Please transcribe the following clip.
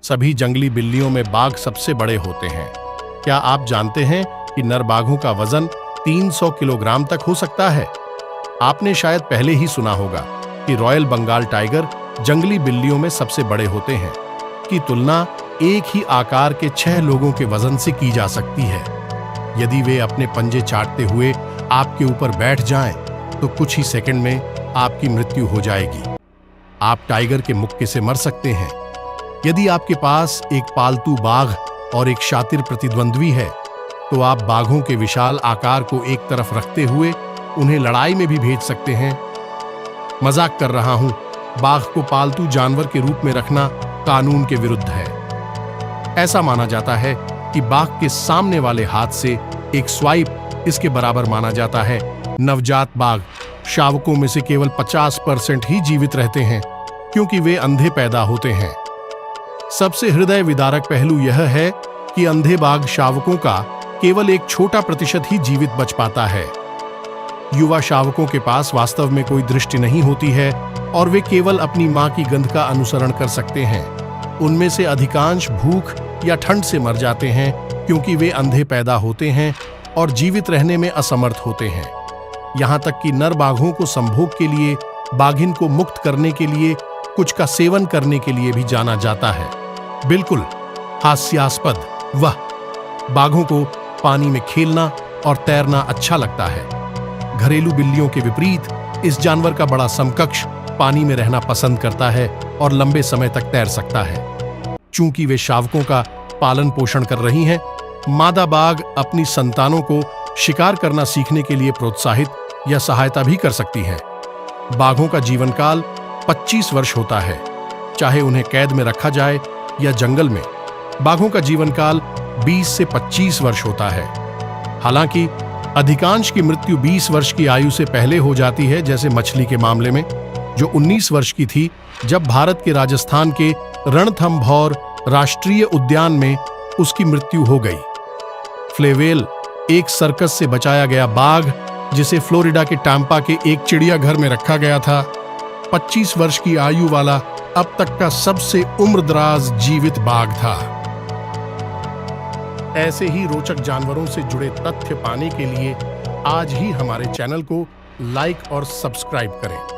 सभी जंगली बिल्लियों में बाघ सबसे बड़े होते हैं। क्या आप जानते हैं कि नर बाघों का वजन 300 किलोग्राम तक हो सकता है? आपने शायद पहले ही सुना होगा कि रॉयल बंगाल टाइगर जंगली बिल्लियों में सबसे बड़े होते हैं की तुलना एक ही आकार के 6 लोगों के वजन से की जा सकती है। यदि वे अपने पंजे चाटते हुए आपके ऊपर बैठ जाएं, तो कुछ ही सेकंड में आपकी मृत्यु हो जाएगी। आप टाइगर के मुक्के से मर सकते हैं। यदि आपके पास एक पालतू बाघ और एक शातिर प्रतिद्वंद्वी है, तो आप बाघों के विशाल आकार को एक तरफ रखते हुए उन्हें लड़ाई में भी भेज सकते हैं। मजाक कर रहा हूं, बाघ को पालतू जानवर के रूप में रखना कानून के विरुद्ध है। ऐसा माना जाता है कि बाघ के सामने वाले हाथ से एक स्वाइप इसके बराबर माना जाता है। नवजात बाघ शावकों में से केवल 50% ही जीवित रहते हैं, क्योंकि वे अंधे पैदा होते हैं। सबसे हृदय विदारक पहलू यह है कि अंधे बाघ शावकों का केवल एक छोटा प्रतिशत ही जीवित बच पाता है। युवा शावकों के पास वास्तव में कोई दृष्टि नहीं होती है और वे केवल अपनी मां की गंध का अनुसरण कर सकते हैं। उनमें से अधिकांश भूख या ठंड से मर जाते हैं, क्योंकि वे अंधे पैदा होते हैं और जीवित रहने में असमर्थ होते हैं। यहां तक कि नर बाघों को संभोग के लिए बाघिन को मुक्त करने के लिए कुछ का सेवन करने के लिए भी जाना जाता है। बिल्कुल हास्यास्पद। वह बाघों को पानी में खेलना और तैरना अच्छा लगता है। घरेलू बिल्लियों के विपरीत इस जानवर का बड़ा समकक्ष पानी में रहना पसंद करता है और लंबे समय तक तैर सकता है। चूंकि वे शावकों का पालन पोषण कर रही हैं, मादा बाघ अपनी संतानों को शिकार करना सीखने के लिए प्रोत्साहित या सहायता भी कर सकती है। बाघों का जीवन काल 25 वर्ष होता है, चाहे उन्हें कैद में रखा जाए या जंगल में। बाघों का जीवन काल 20 से 25 वर्ष होता है। हालांकि अधिकांश की मृत्यु 20 वर्ष की आयु से पहले हो जाती है, जैसे मछली के मामले में, जो 19 वर्ष की थी जब भारत के राजस्थान के रणथंभौर राष्ट्रीय उद्यान में उसकी मृत्यु हो गई। फ्लेवेल एक सर्कस से बचाया गया बाघ, जिसे फ्लोरिडा के टैंपा के एक चिड़ियाघर में रखा गया था, 25 वर्ष की आयु वाला अब तक का सबसे उम्रदराज जीवित बाघ था। ऐसे ही रोचक जानवरों से जुड़े तथ्य पाने के लिए आज ही हमारे चैनल को लाइक और सब्सक्राइब करें।